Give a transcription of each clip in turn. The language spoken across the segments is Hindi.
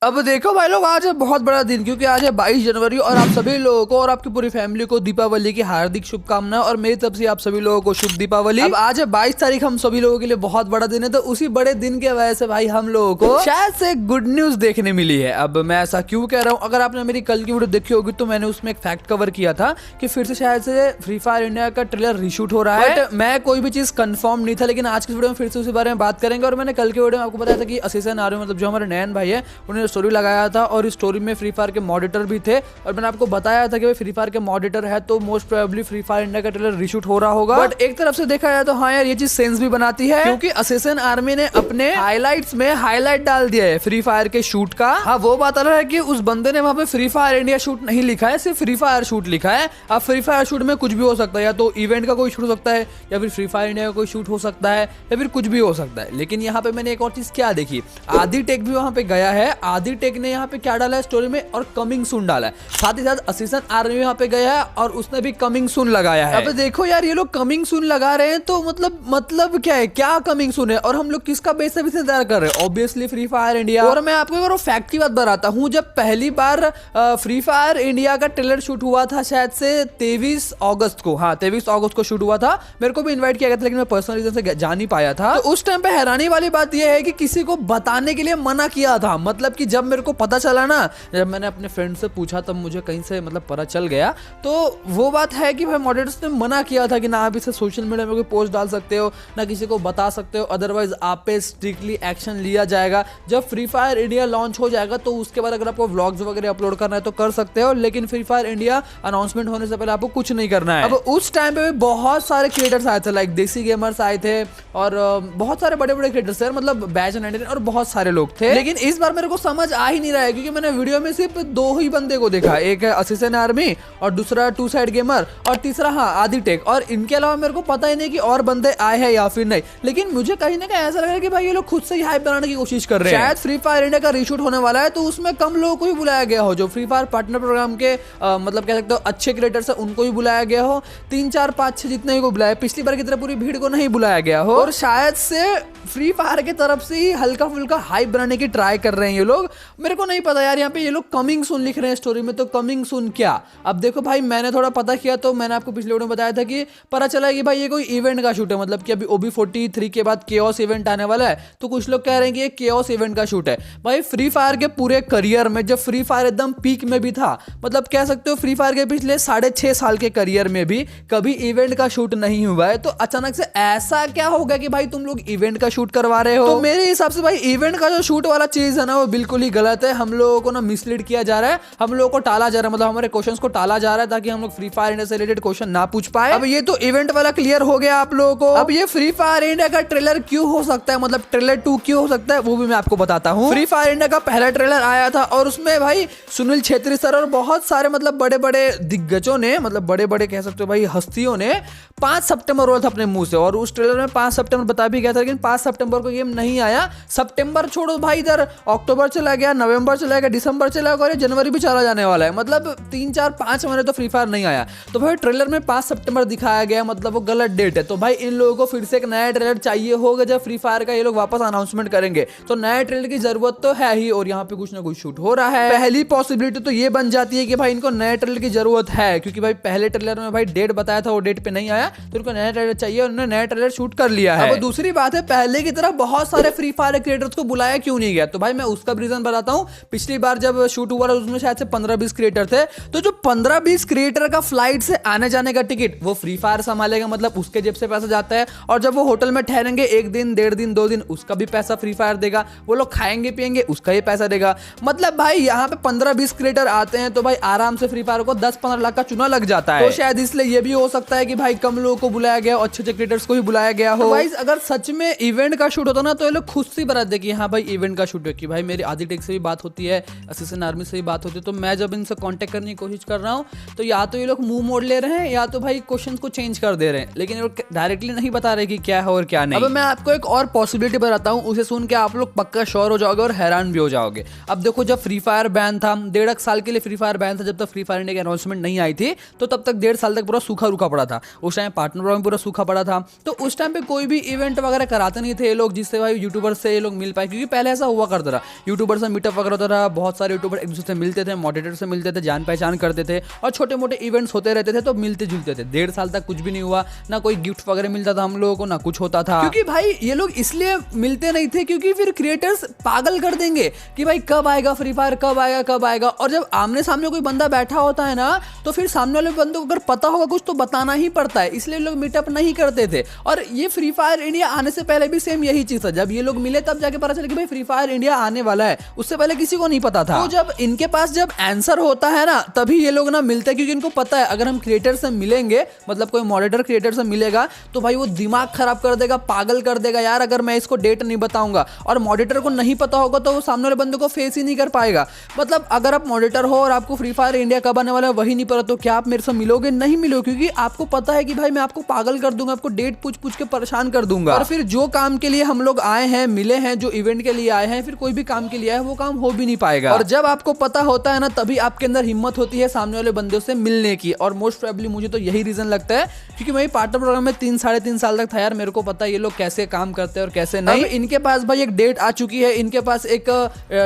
अब देखो भाई लोग, आज है बहुत बड़ा दिन, क्योंकि आज है 22 जनवरी और आप सभी लोगों को और आपकी पूरी फैमिली को दीपावली की हार्दिक शुभकामनाएं और मेरी तरफ से आप सभी लोगों को शुभ दीपावली। अब आज है 22 तारीख, हम सभी लोगों के लिए बहुत बड़ा दिन है, तो उसी बड़े दिन के वजह से भाई हम लोगों को शायद से गुड न्यूज देखने मिली है। अब मैं ऐसा क्यों कह रहा हूँ, अगर आपने मेरी कल की वीडियो देखी होगी तो मैंने उसमें एक फैक्ट कवर किया था कि फिर से शायद से फ्री फायर इंडिया का ट्रेलर रीशूट हो रहा है। बट मैं कोई भी चीज कंफर्म नहीं था, लेकिन आज की वीडियो में फिर से उसी बारे में बात करेंगे। और मैंने कल की वीडियो में आपको बताया था कि असिस्टेंट आर्मी मतलब जो हमारे नयन भाई है उन्होंने स्टोरी लगाया था और इस स्टोरी में फ्री फायर के मॉडिटर भी थे, और मैंने आपको बताया था कि भाई फ्री फायर के मॉडिटर है तो most probably free fire India का ट्रेलर रीशूट हो रहा होगा। बट एक तरफ से देखा जाए तो हाँ यार, ये चीज सेंस भी बनाती है, क्योंकि असिस्टेंट आर्मी ने अपने हाइलाइट्स में हाईलाइट डाल दिया है फ्री फायर के शूट का। हाँ, वो बात अलग है कि उस बंदे ने वहां पे फ्री फायर इंडिया शूट नहीं लिखा है, सिर्फ फ्री फायर शूट लिखा है। अब फ्री फायर शूट में कुछ भी हो सकता है, या तो इवेंट का कोई शूट हो सकता है, या फिर फ्री फायर इंडिया का कोई शूट हो सकता है, या फिर कुछ भी हो सकता है। लेकिन यहाँ पे मैंने एक और चीज क्या देखी, आदि टेक भी वहां पे गया है। आदि टेक ने यहाँ पे क्या डाला है स्टोरी में, और कमिंग सून डाला है। साथ ही साथ असिस्टेंट आर्मी वहां पे गया है और उसने भी कमिंग सून लगाया है। अब देखो यार, ये लोग कमिंग सून लगा रहे हैं तो मतलब क्या है, क्या कमिंग सून है, और हम लोग किसका बेस से इंतजार कर रहे हैं? Obviously free fire India. और मैं आपको एक फैक्ट की बात बताता हूँ, जब पहली बार फ्री फायर इंडिया का ट्रेलर शूट हुआ था शायद से 23 अगस्त को, हाँ 23 अगस्त को शूट हुआ था। मेरे को भी इन्वाइट किया गया था, लेकिन मैं पर्सनल रीजन से जा नहीं पाया था। तो उस टाइम पे हैरानी वाली बात यह है कि किसी को बताने के लिए मना किया था। मतलब कि जब मेरे को पता चला ना, जब मैंने अपने फ्रेंड से पूछा तब मुझे कहीं से पता चल गया। तो वो बात है कि भाई मॉडरेटर्स ने मना किया था कि ना आप इसे सोशल मीडिया में कोई पोस्ट डाल सकते हो, ना किसी को बता सकते हो, अदरवाइज आप पे स्ट्रिक्टली एक्शन लिया जाएगा। जब फ्री फायर इंडिया लॉन्च हो जाएगा तो उसके बाद अगर आपको व्लॉग्स वगैरह अपलोड करना है तो कर सकते हो, लेकिन फ्री फायर इंडिया अनाउंसमेंट होने से पहले आपको कुछ नहीं करना है। अब उस टाइम पे बहुत सारे क्रिएटर्स आए थे, लाइक देसी गेमर्स आए थे, और बहुत सारे बड़े बड़े क्रिएटर्स थे, मतलब बैच 99 और बहुत सारे लोग थे। लेकिन इस बार मेरे को समझ आ ही नहीं रहा है, क्योंकि मैंने वीडियो में सिर्फ दो ही बंदे को देखा, एक है असिस्टेंट आर्मी और दूसरा टू साइड गेमर और तीसरा हाँ आदि टेक। और इनके अलावा मेरे को पता ही नहीं कि और बंदे आए हैं या फिर नहीं। लेकिन मुझे कहीं ना कहीं ऐसा लग रहा है कि भाई ये लोग खुद से ही हाइप बनाने की कोशिश कर रहे हैं। शायद फ्री फायर इंडिया का रीशूट होने वाला है तो उसमें कम लोगों को ही बुलाया गया हो, जो फ्री फायर पार्टनर प्रोग्राम के मतलब कह सकते हो अच्छे क्रिएटर्स है उनको ही बुलाया गया हो। 3 4 5 6 जितने को बुलाया, पिछली बार की तरह पूरी भीड़ को नहीं बुलाया गया हो। और शायद से फ्री फायर की तरफ से ही हल्का फुल्का हाइप बनाने की ट्राई कर रहे हैं ये लोग। मेरे को नहीं पता यार, यहाँ पे ये लोग कमिंग सून लिख रहे हैं स्टोरी में, तो कमिंग सून क्या? अब देखो भाई, मैंने थोड़ा पता किया तो मैंने आपको पिछले वीडियो में बताया था कि पता चला कि भाई ये कोई इवेंट का शूट है, मतलब कि अभी OB43 के बाद केओस इवेंट आने वाला है, तो कुछ लोग कह रहे हैं कि ये केओस इवेंट का शूट है। भाई फ्री फायर के पूरे करियर में, जब फ्री फायर एकदम पीक में भी था, मतलब कह सकते हो फ्री फायर के पिछले 6.5 साल के करियर में भी कभी इवेंट का शूट नहीं हुआ है, तो अचानक से ऐसा क्या होगा कि भाई तुम लोग इवेंट का शूट करवा रहे हो? तो मेरे हिसाब से भाई इवेंट का जो शूट वाला चीज है ना, वो बिल्कुल ही गलत है। हम लोगों को ना मिसलीड किया जा रहा है, हम लोगों को टाला जा रहा है, मतलब हमारे क्वेश्चंस को टाला जा रहा है ताकि हम लोग फ्री फायर इंडिया से रिलेटेड क्वेश्चन ना पूछ पाए। अब ये तो इवेंट वाला क्लियर हो गया आप लोगों को। अब ये फ्री फायर इंडिया का ट्रेलर क्यों हो सकता है, मतलब ट्रेलर 2 क्यों हो सकता है, वो भी मैं आपको बताता हूँ। फ्री फायर इंडिया का पहला ट्रेलर आया था और उसमें भाई सुनील छेत्री सर और बहुत सारे मतलब बड़े बड़े दिग्गजों ने, मतलब बड़े बड़े कह सकते हो भाई हस्तियों ने 5 सितंबर बोला था अपने मुंह से, और उस ट्रेलर में 5 सितंबर बता भी गया था, लेकिन 5 सितंबर को गेम नहीं आया। सितंबर छोड़ो भाई, इधर अक्टूबर चला गया, नवंबर चला गया, दिसंबर चला गया और जनवरी भी चला जाने वाला है, मतलब 3 4 5 महीने तो फ्री फायर नहीं आया। तो भाई ट्रेलर में 5 सितंबर दिखाया गया, मतलब वो गलत डेट है। तो भाई इन लोगों को फिर से एक नया ट्रेलर चाहिए होगा जब फ्री फायर का ये लोग वापस अनाउंसमेंट करेंगे, तो नए ट्रेलर की जरूरत तो है ही, और यहाँ पे कुछ ना कुछ शूट हो रहा है। पहली पॉसिबिलिटी तो ये बन जाती है कि भाई इनको नए ट्रेलर की जरूरत है, क्योंकि भाई पहले ट्रेलर में भाई डेट बताया था, वो डेट पे नहीं आया, तो इनको नया ट्रेलर चाहिए, उन्होंने नया ट्रेलर शूट कर लिया है। अब दूसरी बात है, पहले की तरह बहुत सारे फ्री फायर क्रिएटर्स को बुलाया क्यों नहीं गया? तो भाई मैं उसका रीजन बताता हूँ। पिछली बार जब शूट हुआ था उसमें शायद से 15-20 क्रिएटर थे, तो जो 15-20 क्रिएटर का फ्लाइट से आने जाने का टिकट वो फ्री फायर संभालेगा, मतलब उसके जेब से पैसा जाता है। और जब वो होटल में ठहरेंगे 1 दिन 1.5 दिन 2 दिन, उसका भी पैसा फ्री फायर देगा। वो लोग खाएंगे पिएंगे, उसका ही पैसा देगा। मतलब भाई यहाँ पे 15-20 क्रिएटर आते हैं तो भाई आराम से फ्री फायर को 10-15 लाख का चुना लग जाता है। तो शायद इसलिए ये भी हो सकता है कि भाई कम लोगों को बुलाया गया, अच्छे अच्छे क्रिएटर्स को ही बुलाया गया हो। भाई अगर सच में इवेंट का शूट होता ना, तो ये लोग खुद से बता दे कि हाँ भाई इवेंट का शूट है, कि भाई मेरी आदि टेक से भी बात होती है, असिस्टेंट आर्मी से भी बात होती है, तो मैं जब इनसे कांटेक्ट करने की कोशिश कर रहा हूँ तो या तो ये लोग मुंह मोड़ ले रहे हैं, या तो भाई क्वेश्चंस को चेंज कर दे रहे हैं, लेकिन ये लोग डायरेक्टली नहीं बता रहे कि क्या है और क्या नहीं। अब मैं आपको एक और पॉसिबिलिटी बताता हूँ, उसे सुन के आप लोग पक्का श्योर हो जाओगे और हैरान भी हो जाओगे। अब देखो, जब फ्री फायर बैन था, 1.5 साल के लिए फ्री फायर बैन था, जब तक फ्री फायर इंडिया की अनाउंसमेंट नहीं आई थी, तो तब तक 1.5 साल तक पूरा सूखा रुका पड़ा था। उस टाइम पार्टनर प्रोग्राम पूरा सूखा पड़ा था, तो उस टाइम पे कोई भी इवेंट वगैरह कराते नहीं नहीं थे ये लोग जिससे भाई यूट्यूबर से ये लोग मिल पाए, क्योंकि पहले ऐसा हुआ करता था, यूट्यूबर से मीटअप वगैरह होता था, बहुत सारे यूट्यूबर एक दूसरे से मिलते थे, मॉडरेटर से मिलते थे, जान पहचान करते थे और छोटे मोटे इवेंट्स होते रहते थे, तो मिलते जुलते थे। 1.5 साल तक कुछ भी नहीं हुआ, ना कोई गिफ्ट वगैरह मिलता था हम लोगों को, ना कुछ होता था, क्योंकि भाई ये लोग इसलिए मिलते नहीं थे क्योंकि फिर क्रिएटर्स पागल कर देंगे कि भाई कब आएगा फ्री फायर, कब आएगा कब आएगा। और जब आमने सामने कोई बंदा बैठा होता है ना, तो फिर सामने वाले बंदे को अगर पता होगा कुछ तो बताना ही पड़ता है, इसलिए लोग मीटअप नहीं करते थे। और ये फ्री फायर इंडिया आने से पहले भी सेम यही चीज था, जब ये लोग मिले तब जाके पता चला कि भाई फ्री फायर इंडिया आने वाला है, उससे पहले किसी को नहीं पता था। तो जब इनके पास जब आंसर होता है ना, तभी ये लोग ना मिलते हैं, क्योंकि इनको पता है अगर हम क्रिएटर से मिलेंगे, मतलब कोई मॉडरेटर क्रिएटर से मिलेगा तो भाई वो दिमाग खराब कर देगा, पागल कर देगा यार, अगर मैं इसको डेट नहीं बताऊंगा। और मॉडरेटर को नहीं पता होगा तो वो सामने वाले बंदे को फेस ही नहीं कर पाएगा। मतलब अगर आप मॉडरेटर हो और आपको फ्री फायर इंडिया कब आने वाला है वही नहीं पता, तो क्या आप मेरे से मिलोगे? नहीं मिलोगे, क्योंकि आपको पता है कि भाई मैं आपको पागल कर दूंगा, आपको डेट पूछ पूछ के परेशान कर दूंगा। और फिर जो काम के लिए हम लोग आए हैं, मिले हैं, जो इवेंट के लिए आए हैं, फिर कोई भी काम के लिए आए वो काम हो भी नहीं पाएगा। और जब आपको पता होता है ना, तभी आपके अंदर हिम्मत होती है सामने वाले बंदों से मिलने की। और मोस्ट प्रोबेबली मुझे तो यही रीजन लगता है, क्योंकि मैं पार्टनर प्रोग्राम में 3-3.5 साल तक था यार, मेरे को पता है ये लोग कैसे काम करते हैं और कैसे नहीं। इनके पास भाई एक डेट आ चुकी है, इनके पास एक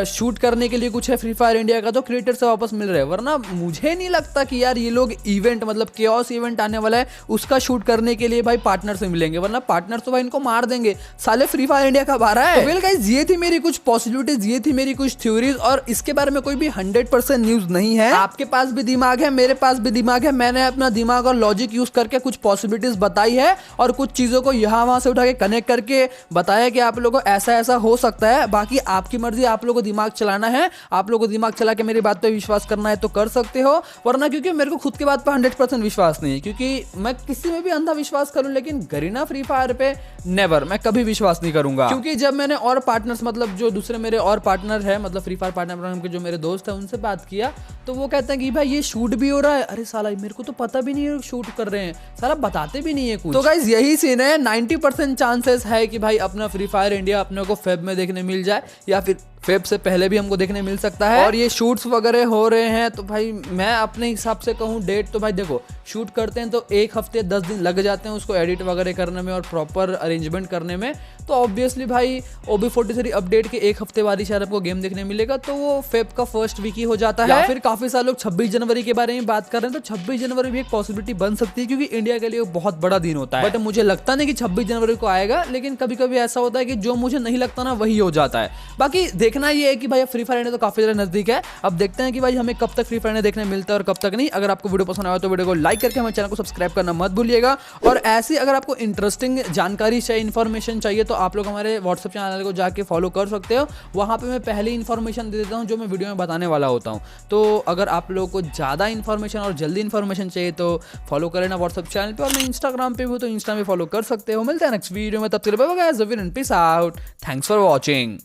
शूट करने के लिए कुछ है फ्री फायर इंडिया का, तो क्रिएटर से वापस मिल रहे हैं। वरना मुझे नहीं लगता कि यार ये लोग इवेंट, मतलब केओस इवेंट आने वाला है उसका शूट करने के लिए भाई पार्टनर से मिलेंगे, वरना पार्टनर तो भाई इनको मार देंगे। साले फ्री फायर इंडिया कब आ रहा है? वेल गाइस, ये थी मेरी कुछ पॉसिबिलिटीज, ये थी मेरी कुछ थ्योरीज, और इसके बारे में कोई भी 100% न्यूज नहीं है। आपके पास भी दिमाग है, मेरे पास भी दिमाग है, मैंने अपना दिमाग और लॉजिक यूज करके कुछ पॉसिबिलिटीज बताई है और कुछ चीजों को यहाँ वहां से उठा के कनेक्ट करके बताया कि आप लोगों को ऐसा ऐसा हो सकता है। बाकी आपकी मर्जी, आप लोगों को दिमाग चलाना है, आप लोगों को दिमाग चला के मेरी बात पे विश्वास करना है तो कर सकते हो, वरना क्योंकि मेरे को खुद की बात पे 100% विश्वास नहीं है, क्योंकि मैं किसी में भी अंधा विश्वास करूं, लेकिन गरीना फ्री फायर पे नेवर, मैं कभी विश्वास नहीं करूंगा। क्योंकि जब मैंने और पार्टनर्स, मतलब जो दूसरे मेरे और पार्टनर है, मतलब फ्री फायर पार्टनर प्रोग्राम के जो मेरे दोस्त है, उनसे बात किया तो वो कहते हैं कि भाई ये शूट भी हो रहा है। अरे साला मेरे को तो पता भी नहीं है शूट कर रहे हैं, साला बताते भी नहीं है कुछ। तो गाइस यही सीन है, 90% चांसेस है कि भाई अपना फ्री फायर इंडिया अपने को फेब में देखने मिल जाए, या फिर फेब से पहले भी हमको देखने मिल सकता है। और ये शूट्स वगैरह हो रहे हैं तो भाई मैं अपने हिसाब से कहूँ डेट, तो भाई देखो शूट करते हैं तो 1 हफ्ते 10 दिन लग जाते हैं उसको एडिट वगैरह करने में और प्रॉपर अरेंजमेंट करने में, तो ऑब्वियसली भाई OB43 अपडेट के 1 हफ्ते बाद ही शायद आपको गेम देखने मिलेगा, तो वो फेब का फर्स्ट वीक ही हो जाता है। या फिर काफी सारे लोग 26 जनवरी के बारे में बात कर रहे हैं, तो 26 जनवरी भी एक पॉसिबिलिटी बन सकती है, क्योंकि इंडिया के लिए बहुत बड़ा दिन होता है। बट मुझे लगता नहीं कि 26 जनवरी को आएगा, लेकिन कभी कभी ऐसा होता है कि जो मुझे नहीं लगता ना वही हो जाता है। बाकी देखना ये है कि भाई फ्री फायर तो काफी ज्यादा नजदीक है, अब देखते हैं कि भाई हमें कब तक फ्री फायर देखने मिलता है और कब तक नहीं। अगर आपको वीडियो पसंद आया तो वीडियो को लाइक करके हमारे चैनल को सब्सक्राइब करना मत भूलिएगा। और ऐसी अगर आपको इंटरेस्टिंग जानकारी चाहिए, इन्फॉर्मेशन चाहिए, तो आप लोग हमारे व्हाट्सएप चैनल को जाके फॉलो कर सकते हो, वहां पे मैं पहले इन्फॉर्मेशन दे देता हूं जो मैं वीडियो में बताने वाला होता हूं। तो अगर आप लोगों को ज्यादा इन्फॉर्मेशन और जल्दी इन्फॉर्मेशन चाहिए तो फॉलो कर लेना व्हाट्सएप चैनल पे, और मैं इंस्टाग्राम पे भी हूं तो इंस्टा में फॉलो कर सकते हो। मिलते हैं नेक्स्ट वीडियो में, तब तक bye bye guys, peace out, thanks for watching.